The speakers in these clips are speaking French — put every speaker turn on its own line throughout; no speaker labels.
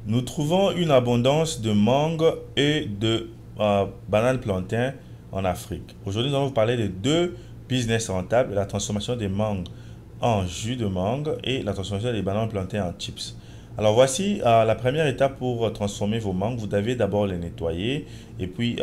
Nous trouvons une abondance de mangue et de bananes plantains en Afrique. Aujourd'hui, nous allons vous parler de deux business rentables, la transformation des mangues en jus de mangue et la transformation des bananes plantains en chips. Alors voici la première étape pour transformer vos mangues. Vous devez d'abord les nettoyer et puis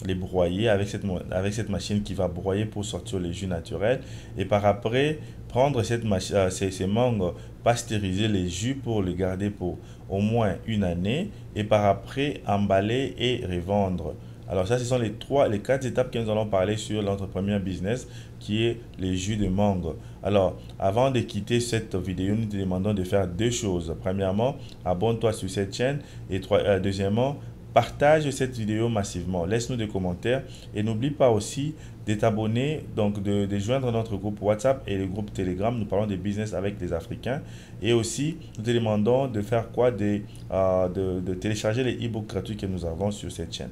les broyer avec cette machine qui va broyer pour sortir les jus naturels. Et par après, prendre ces mangues, pasteuriser les jus pour les garder pour au moins une année et par après emballer et revendre. Alors ça, ce sont les quatre étapes que nous allons parler sur notre premier business qui est les jus de mangue. Alors, avant de quitter cette vidéo, nous te demandons de faire deux choses. Premièrement, abonne-toi sur cette chaîne et deuxièmement, partage cette vidéo massivement. Laisse-nous des commentaires et n'oublie pas aussi de t'abonner, donc de joindre notre groupe WhatsApp et le groupe Telegram. Nous parlons de business avec les Africains. Et aussi, nous te demandons de faire quoi? De télécharger les e-books gratuits que nous avons sur cette chaîne.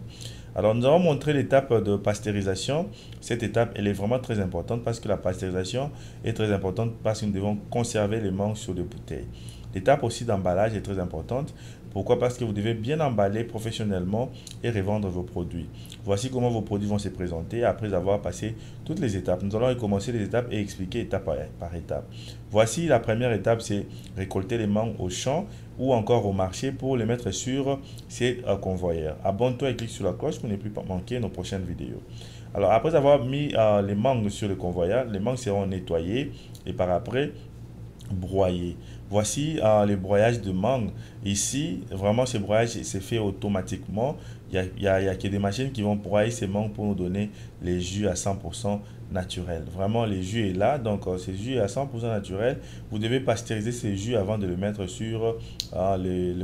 Alors, nous allons montrer l'étape de pasteurisation. Cette étape, elle est vraiment très importante parce que la pasteurisation est très importante parce que nous devons conserver les mangues sur des bouteilles. L'étape aussi d'emballage est très importante. Pourquoi? Parce que vous devez bien emballer professionnellement et revendre vos produits. Voici comment vos produits vont se présenter après avoir passé toutes les étapes. Nous allons recommencer les étapes et expliquer étape par étape. Voici la première étape, c'est récolter les mangues au champ ou encore au marché pour les mettre sur ces convoyeurs. Abonne-toi et clique sur la cloche pour ne plus manquer nos prochaines vidéos. Alors après avoir mis les mangues sur le convoyeur, les mangues seront nettoyées et par après broyer. Voici le broyage de mangue. Ici, vraiment, ce broyage c'est fait automatiquement. Il y a que des machines qui vont broyer ces mangues pour nous donner les jus à 100% naturel. Vraiment, le jus est là. Donc, ce jus est à 100% naturel. Vous devez pasteuriser ces jus avant de le mettre sur les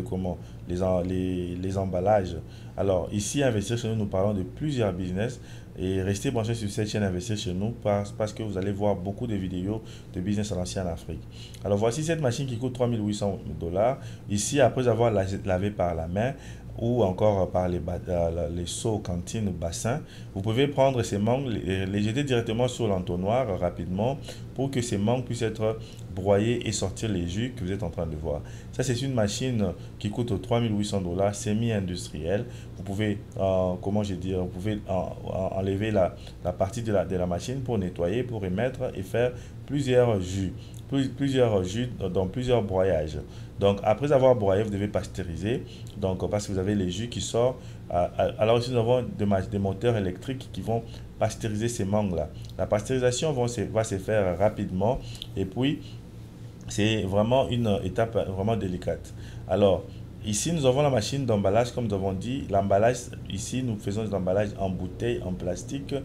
emballages. Alors, ici, Investir chez nous, nous parlons de plusieurs business. Et restez branchés sur cette chaîne Investir chez nous parce que vous allez voir beaucoup de vidéos de business à l'ancienne Afrique. Alors voici cette machine qui coûte 3 800 $. Ici, après avoir lavé par la main ou encore par les seaux, cantines, bassins, vous pouvez prendre ces mangues, les jeter directement sur l'entonnoir rapidement pour que ces mangues puissent être broyées et sortir les jus que vous êtes en train de voir. Ça, c'est une machine qui coûte 3 800 $, semi-industrielle. Vous pouvez, comment je dis, vous pouvez enlever la partie de la machine pour nettoyer, pour remettre et faire plusieurs jus dans plusieurs broyages. Donc, après avoir broyé, vous devez pasteuriser. Donc, parce que vous avez les jus qui sortent. Alors, ici, nous avons des moteurs électriques qui vont pasteuriser ces mangues-là. La pasteurisation va se faire rapidement. Et puis, c'est vraiment une étape vraiment délicate. Alors, ici, nous avons la machine d'emballage, comme nous avons dit. L'emballage, ici, nous faisons des emballages en bouteille, en plastique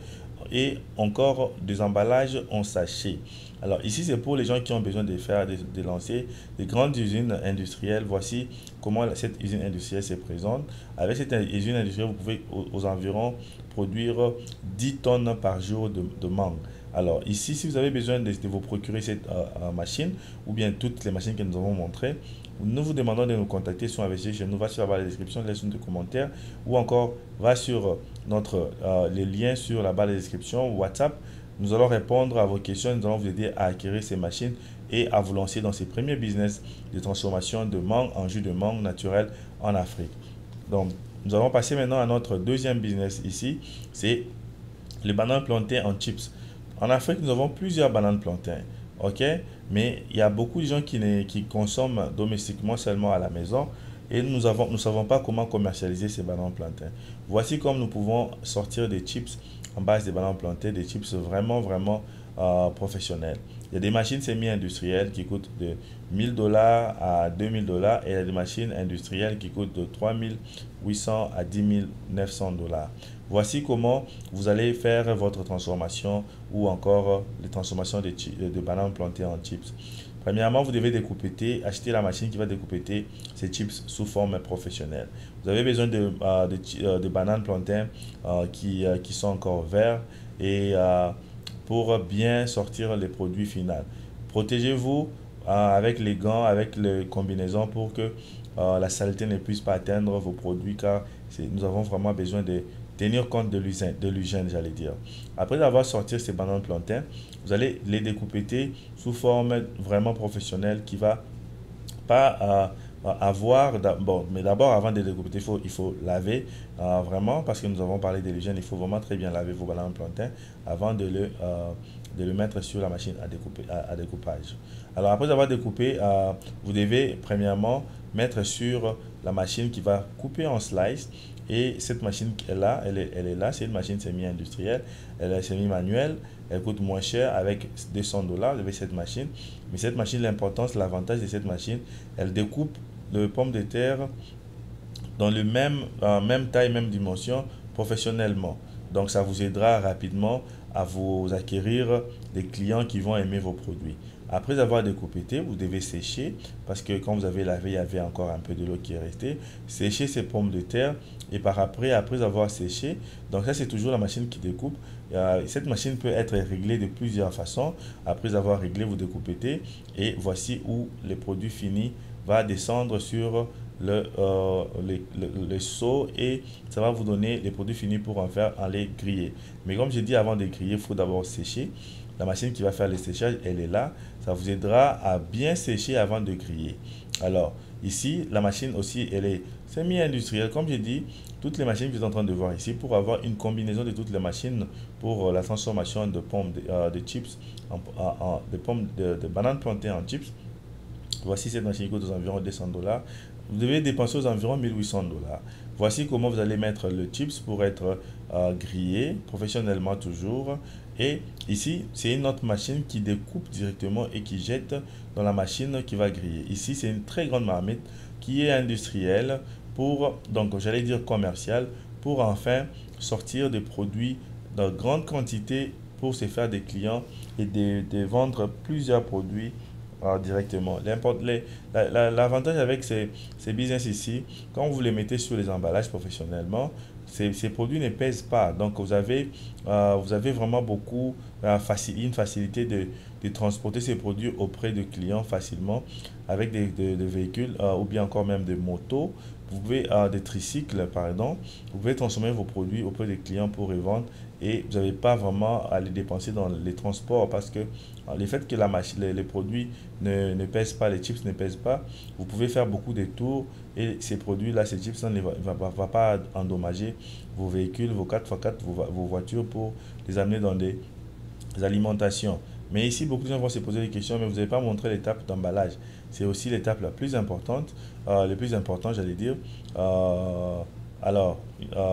et encore des emballages en sachet. Alors ici, c'est pour les gens qui ont besoin de lancer des grandes usines industrielles. Voici comment cette usine industrielle se présente. Avec cette usine industrielle, vous pouvez aux environs produire 10 tonnes par jour de mangue. Alors ici, si vous avez besoin de vous procurer cette machine ou bien toutes les machines que nous avons montrées, nous vous demandons de nous contacter sur Investir chez nous. Va sur la barre de description, laisse-nous des commentaires ou encore va sur les liens sur la barre de description WhatsApp. Nous allons répondre à vos questions, nous allons vous aider à acquérir ces machines et à vous lancer dans ces premiers business de transformation de mangue en jus de mangue naturel en Afrique. Donc, nous allons passer maintenant à notre deuxième business ici, c'est les bananes plantains en chips. En Afrique, nous avons plusieurs bananes plantains, ok? Mais il y a beaucoup de gens qui consomment domestiquement seulement à la maison et nous ne savons pas comment commercialiser ces bananes plantains. Voici comme nous pouvons sortir des chips en base des bananes plantains, des chips vraiment professionnels. Il y a des machines semi-industrielles qui coûtent de 1 000 $ à 2 000 $ et il y a des machines industrielles qui coûtent de 3 800 à 10 900 $. Voici comment vous allez faire votre transformation ou encore les transformations de bananes plantées en chips. Premièrement, vous devez acheter la machine qui va découper ces chips sous forme professionnelle. Vous avez besoin de bananes plantains qui sont encore verts et pour bien sortir les produits finaux. Protégez-vous avec les gants, avec les combinaisons pour que la saleté ne puisse pas atteindre vos produits car nous avons vraiment besoin de tenir compte de l'hygiène, j'allais dire. Après avoir sorti ces bananes plantains, vous allez les découper sous forme vraiment professionnelle qui va pas avoir, bon, mais d'abord, avant de découper, il faut laver vraiment, parce que nous avons parlé de l'hygiène, il faut vraiment très bien laver vos bananes plantains avant de le mettre sur la machine à découper, à découpage. Alors, après avoir découpé, vous devez premièrement mettre sur la machine qui va couper en slice. Et cette machine là, elle est là, c'est une machine semi-industrielle, elle est semi-manuelle, elle coûte moins cher avec 200 $, vous avez cette machine. Mais cette machine, l'importance, l'avantage de cette machine, elle découpe le pomme de terre dans le même taille, même dimension professionnellement. Donc ça vous aidera rapidement à vous acquérir des clients qui vont aimer vos produits. Après avoir découpé, vous devez sécher parce que quand vous avez lavé, il y avait encore un peu de l'eau qui est restée. Sécher ces pommes de terre et après avoir séché, donc ça c'est toujours la machine qui découpe. Cette machine peut être réglée de plusieurs façons. Après avoir réglé, vous découpez et voici où le produit fini va descendre sur le seau et ça va vous donner les produits finis pour en les griller. Mais comme j'ai dit avant de griller, il faut d'abord sécher. La machine qui va faire le séchage, elle est là. Ça vous aidera à bien sécher avant de griller. Alors, ici, la machine aussi, elle est semi-industrielle. Comme j'ai dit, toutes les machines que vous êtes en train de voir ici, pour avoir une combinaison de toutes les machines pour la transformation de pommes, de chips, de pommes de bananes plantées en chips, voici cette machine qui coûte aux environs 200 $. Vous devez dépenser aux environs 1800 $. Voici comment vous allez mettre le chips pour être grillé professionnellement toujours. Et ici, c'est une autre machine qui découpe directement et qui jette dans la machine qui va griller. Ici, c'est une très grande marmite qui est industrielle pour, donc j'allais dire commerciale, pour enfin sortir des produits dans grande quantité pour se faire des clients et de vendre plusieurs produits directement. L'avantage avec ces business ici, quand vous les mettez sur les emballages professionnellement, ces produits ne pèsent pas. Donc, vous avez vraiment une facilité de transporter ces produits auprès de clients facilement avec des véhicules ou bien encore même des motos. Vous pouvez, des tricycles, pardon, vous pouvez transformer vos produits auprès des clients pour les vendre et vous n'avez pas vraiment à les dépenser dans les transports parce que le fait que les produits ne pèsent pas, les chips ne pèsent pas, vous pouvez faire beaucoup de tours et ces produits-là, ces chips, ne va pas endommager vos véhicules, vos 4x4, vos voitures pour les amener dans des alimentations. Mais ici, beaucoup de gens vont se poser des questions, mais vous n'avez pas montré l'étape d'emballage. C'est aussi l'étape la plus importante, le plus important, j'allais dire. Euh, alors,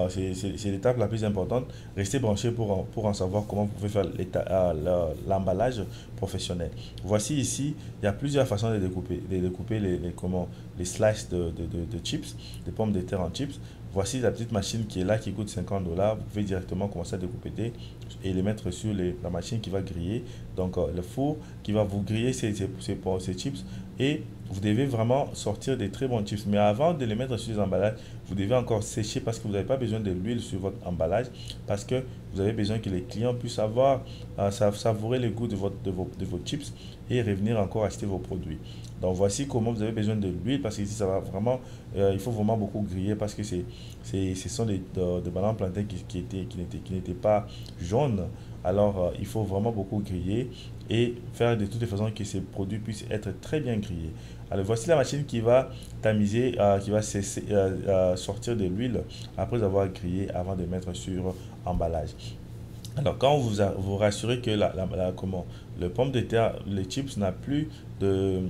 c'est l'étape la plus importante. Restez branchés pour en savoir comment vous pouvez faire l'emballage professionnel. Voici ici, il y a plusieurs façons de découper les slices de chips, des pommes de terre en chips. Voici la petite machine qui est là, qui coûte 50 $. Vous pouvez directement commencer à découper et les mettre sur la machine qui va griller. Donc, le four qui va vous griller ces chips. Et vous devez vraiment sortir des très bons chips. Mais avant de les mettre sur les emballages, vous devez encore sécher parce que vous n'avez pas besoin de l'huile sur votre emballage. Parce que vous avez besoin que les clients puissent savourer le goût de vos chips et revenir encore acheter vos produits. Donc voici comment vous avez besoin de l'huile parce que ici ça va vraiment, il faut vraiment beaucoup griller parce que ce sont des bananes plantains qui n'étaient pas jaunes. Alors il faut vraiment beaucoup griller et faire de toutes les façons que ces produits puissent être très bien grillés. Alors voici la machine qui va tamiser, qui va sortir de l'huile après avoir grillé avant de mettre sur emballage. Alors, quand vous rassurez que comment, le pomme de terre, les chips n'a plus de,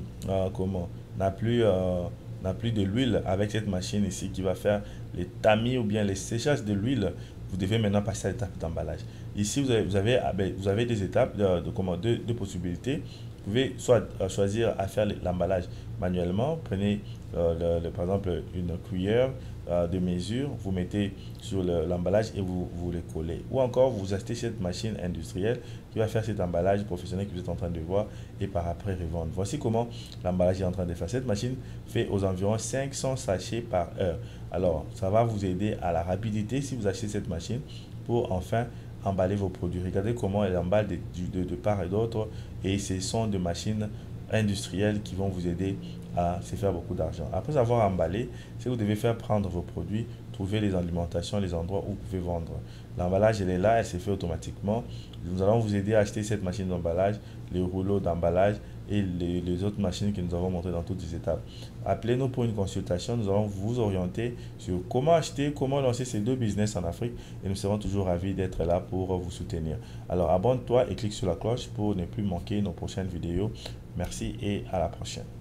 comment, n'a plus de l'huile avec cette machine ici qui va faire les tamis ou bien les séchages de l'huile, vous devez maintenant passer à l'étape d'emballage. Ici, vous avez des étapes, deux possibilités. Vous pouvez soit choisir à faire l'emballage manuellement. Prenez par exemple une cuillère de mesure, vous mettez sur l'emballage et vous le collez. Ou encore, vous achetez cette machine industrielle qui va faire cet emballage professionnel que vous êtes en train de voir et par après revendre. Voici comment l'emballage est en train de faire. Cette machine fait aux environs 500 sachets par heure. Alors, ça va vous aider à la rapidité si vous achetez cette machine pour enfin emballer vos produits. Regardez comment elle emballe de part et d'autre et ce sont des machines industrielles qui vont vous aider à se faire beaucoup d'argent. Après avoir emballé, si vous devez faire prendre vos produits, trouver les alimentations, les endroits où vous pouvez vendre. L'emballage, elle est là, elle se fait automatiquement. Nous allons vous aider à acheter cette machine d'emballage, les rouleaux d'emballage et les autres machines que nous avons montrées dans toutes les étapes. Appelez-nous pour une consultation, nous allons vous orienter sur comment acheter, comment lancer ces deux business en Afrique et nous serons toujours ravis d'être là pour vous soutenir. Alors abonne-toi et clique sur la cloche pour ne plus manquer nos prochaines vidéos. Merci et à la prochaine.